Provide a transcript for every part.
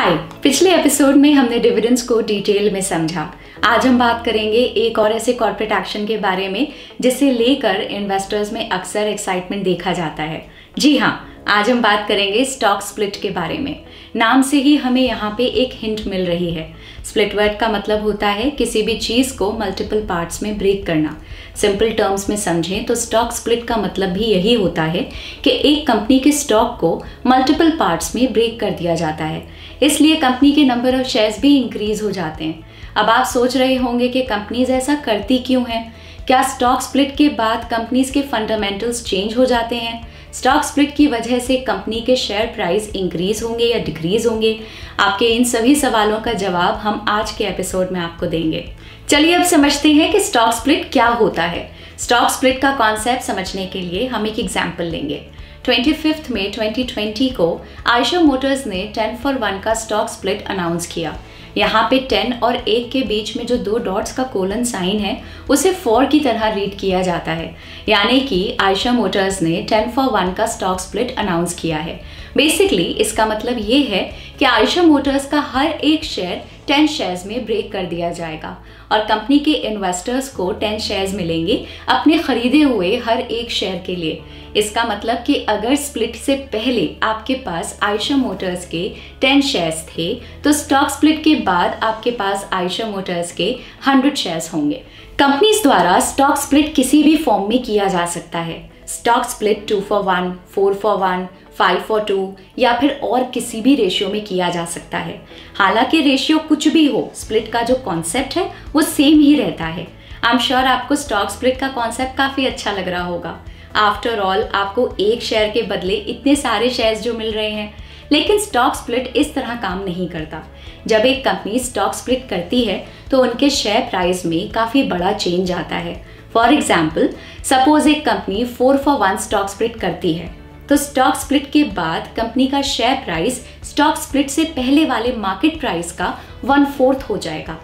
हाय, पिछले एपिसोड में हमने डिविडेंड्स को डिटेल में समझा। आज हम बात करेंगे एक और ऐसे कॉर्पोरेट एक्शन के बारे में जिसे लेकर इन्वेस्टर्स में अक्सर एक्साइटमेंट देखा जाता है। जी हाँ, आज हम बात करेंगे स्टॉक स्प्लिट के बारे में। नाम से ही हमें यहाँ पे एक हिंट मिल रही है। स्प्लिट वर्ड का मतलब होता है किसी भी चीज़ को मल्टीपल पार्ट्स में ब्रेक करना। सिंपल टर्म्स में समझें तो स्टॉक स्प्लिट का मतलब भी यही होता है कि एक कंपनी के स्टॉक को मल्टीपल पार्ट्स में ब्रेक कर दिया जाता है। इसलिए कंपनी के नंबर ऑफ शेयर्स भी इंक्रीज हो जाते हैं। अब आप सोच रहे होंगे कि कंपनीज ऐसा करती क्यों हैं? क्या स्टॉक स्प्लिट के बाद कंपनीज के फंडामेंटल्स चेंज हो जाते हैं? स्टॉक स्प्लिट की वजह से कंपनी के शेयर प्राइस इंक्रीज होंगे या डिक्रीज होंगे? आपके इन सभी सवालों का जवाब हम आज के एपिसोड में आपको देंगे। चलिए अब समझते हैं कि स्टॉक स्प्लिट क्या होता है। स्टॉक स्प्लिट का कॉन्सेप्ट समझने के लिए हम एक एग्जाम्पल लेंगे। 25 मई 2020 को आयशर मोटर्स ने 10-for-1 का स्टॉक स्प्लिट अनाउंस किया। यहाँ पे 10 और 1 के बीच में जो 2 डॉट्स का कोलन साइन है उसे 4 की तरह रीड किया जाता है, यानी कि आयशर मोटर्स ने 10-for-1 का स्टॉक स्प्लिट अनाउंस किया है। बेसिकली इसका मतलब ये है कि आयशर मोटर्स का हर एक शेयर 10 शेयर्स में ब्रेक कर दिया जाएगा और कंपनी के इन्वेस्टर्स को 10 शेयर्स मिलेंगे अपने खरीदे हुए हर एक शेयर के लिए। इसका मतलब कि अगर स्प्लिट से पहले आपके पास आयशर मोटर्स के 10 शेयर्स थे तो स्टॉक स्प्लिट के बाद आपके पास आयशर मोटर्स के 100 शेयर्स होंगे। कंपनीज द्वारा स्टॉक स्प्लिट किसी भी फॉर्म में किया जा सकता है। Stock split 2-for-1, 4-for-1, 5-for-2 या फिर और किसी भी रेशियो में किया जा सकता है। हालांकि रेशियो कुछ भी हो, स्प्लिट का जो कॉन्सेप्ट है वो सेम ही रहता है। आई एम श्योर आपको स्टॉक स्प्लिट का कॉन्सेप्ट काफ़ी अच्छा लग रहा होगा। आफ्टर ऑल आपको एक शेयर के बदले इतने सारे शेयर्स जो मिल रहे हैं। लेकिन स्टॉक स्प्लिट इस तरह काम नहीं करता। जब एक कंपनी स्टॉक स्प्लिट करती है तो उनके शेयर प्राइस में काफ़ी बड़ा चेंज आता है। फॉर एग्जाम्पल, सपोज एक कंपनी 4-for-1 स्टॉक स्प्लिट करती है तो स्टॉक स्प्लिट के बाद कंपनी का शेयर प्राइस स्टॉक स्प्लिट से पहले वाले मार्केट प्राइस का 1/4 हो जाएगा।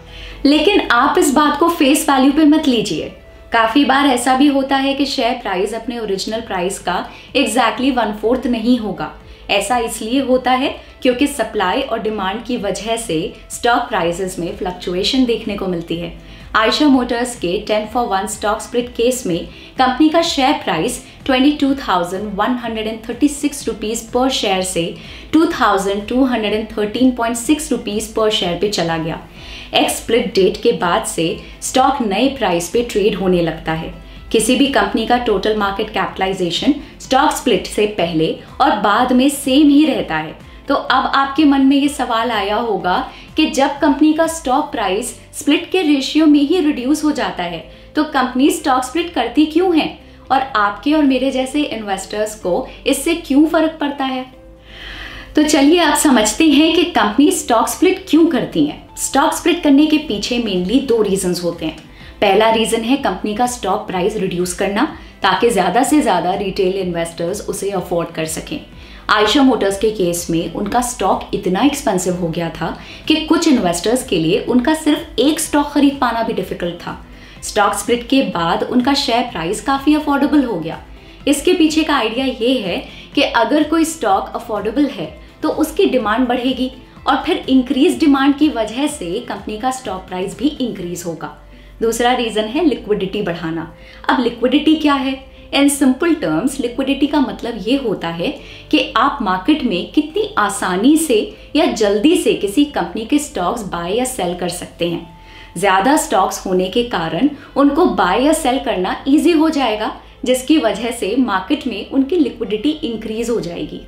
लेकिन आप इस बात को फेस वैल्यू पे मत लीजिए। काफ़ी बार ऐसा भी होता है कि शेयर प्राइस अपने ओरिजिनल प्राइस का एग्जैक्टली 1/4 नहीं होगा। ऐसा इसलिए होता है क्योंकि सप्लाई और डिमांड की वजह से स्टॉक प्राइसेस में फ्लक्चुएशन देखने को मिलती है। आयशर मोटर्स के 10-for-1 स्टॉक स्प्लिट केस में कंपनी का शेयर प्राइस 22,136 रुपीज़ पर शेयर से 2,213.6 रुपीज़ पर शेयर पे चला गया। एक्स स्प्लिट डेट के बाद से स्टॉक नए प्राइस पे ट्रेड होने लगता है। किसी भी कंपनी का total market capitalisation stock split से पहले और बाद में सेम ही रहता है। तो अब आपके मन में ये सवाल आया होगा कि जब कंपनी का स्टॉक प्राइस स्प्लिट के रेशियो में ही रिड्यूस हो जाता है तो कंपनी स्टॉक स्प्लिट करती क्यों है और आपके और मेरे जैसे इन्वेस्टर्स को इससे क्यों फर्क पड़ता है? तो चलिए आप समझते हैं कि कंपनी स्टॉक स्प्लिट क्यों करती हैं। स्टॉक स्प्लिट करने के पीछे मेनली 2 रीजंस होते हैं। पहला रीजन है कंपनी का स्टॉक प्राइस रिड्यूस करना ताकि ज़्यादा से ज़्यादा रिटेल इन्वेस्टर्स उसे अफोर्ड कर सकें। आयशर मोटर्स के केस में उनका स्टॉक इतना एक्सपेंसिव हो गया था कि कुछ इन्वेस्टर्स के लिए उनका सिर्फ एक स्टॉक खरीद पाना भी डिफिकल्ट था। स्टॉक स्प्लिट के बाद उनका शेयर प्राइस काफ़ी अफोर्डेबल हो गया। इसके पीछे का आइडिया ये है कि अगर कोई स्टॉक अफोर्डेबल है तो उसकी डिमांड बढ़ेगी और फिर इंक्रीज डिमांड की वजह से कंपनी का स्टॉक प्राइस भी इंक्रीज होगा। दूसरा रीजन है लिक्विडिटी बढ़ाना। अब लिक्विडिटी क्या है? इन सिंपल टर्म्स लिक्विडिटी का मतलब ये होता है कि आप मार्केट में कितनी आसानी से या जल्दी से किसी कंपनी के स्टॉक्स बाय या सेल कर सकते हैं। ज़्यादा स्टॉक्स होने के कारण उनको बाय या सेल करना ईजी हो जाएगा, जिसकी वजह से मार्केट में उनकी लिक्विडिटी इंक्रीज हो जाएगी।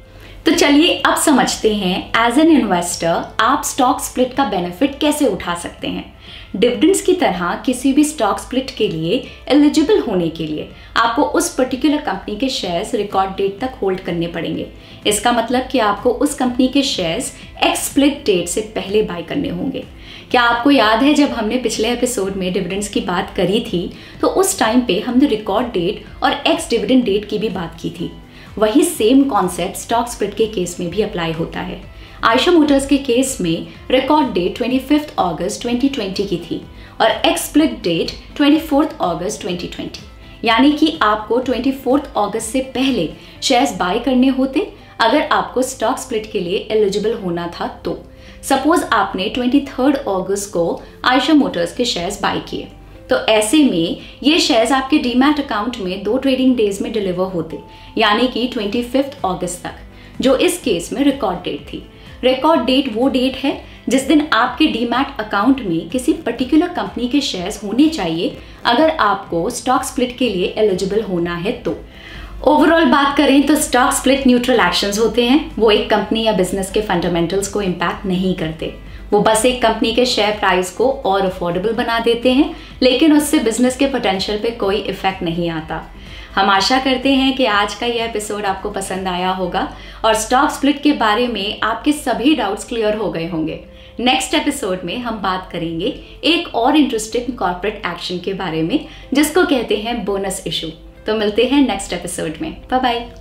तो चलिए अब समझते हैं एज एन इन्वेस्टर आप स्टॉक स्प्लिट का बेनिफिट कैसे उठा सकते हैं। डिविडेंड्स की तरह किसी भी स्टॉक स्प्लिट के लिए एलिजिबल होने के लिए आपको उस पर्टिकुलर कंपनी के शेयर्स रिकॉर्ड डेट तक होल्ड करने पड़ेंगे। इसका मतलब कि आपको उस कंपनी के शेयर्स एक्स स्प्लिट डेट से पहले बाय करने होंगे। क्या आपको याद है जब हमने पिछले एपिसोड में डिविडेंड्स की बात करी थी तो उस टाइम पे हमने रिकॉर्ड डेट और एक्स डिविडेंड डेट की भी बात की थी। वही सेम कॉन्सेप्ट स्टॉक स्प्लिट के केस में भी अप्लाई होता है। आयशर मोटर्स के केस में रिकॉर्ड डेट 25 अगस्त 2020 की थी और एक्स स्प्लिट डेट 24 अगस्त 2020, यानी कि आपको 24 अगस्त से पहले शेयर्स बाय करने होते अगर आपको स्टॉक स्प्लिट के लिए एलिजिबल होना था तो। सपोज आपने 23 अगस्त को आयशा मोटर्स के शेयर्स बाय किए, तो ऐसे में ये शेयर्स आपके डीमैट अकाउंट में 2 ट्रेडिंग डेज में डिलीवर होते, यानी कि 25 अगस्त तक, जो इस केस में रिकॉर्ड डेट थी। रिकॉर्ड डेट वो डेट है जिस दिन आपके डीमैट अकाउंट में किसी पर्टिकुलर कंपनी के शेयर्स होने चाहिए अगर आपको स्टॉक स्प्लिट के लिए एलिजिबल होना है तो। ओवरऑल बात करें तो स्टॉक स्प्लिट न्यूट्रल एक्शंस होते हैं। वो एक कंपनी या बिजनेस के फंडामेंटल्स को इम्पैक्ट नहीं करते, वो बस एक कंपनी के शेयर प्राइस को और अफोर्डेबल बना देते हैं, लेकिन उससे बिजनेस के पोटेंशियल पे कोई इफेक्ट नहीं आता। हम आशा करते हैं कि आज का यह एपिसोड आपको पसंद आया होगा और स्टॉक स्प्लिट के बारे में आपके सभी डाउट्स क्लियर हो गए होंगे। नेक्स्ट एपिसोड में हम बात करेंगे एक और इंटरेस्टिंग कॉर्पोरेट एक्शन के बारे में, जिसको कहते हैं बोनस इशू। तो मिलते हैं नेक्स्ट एपिसोड में। Bye bye.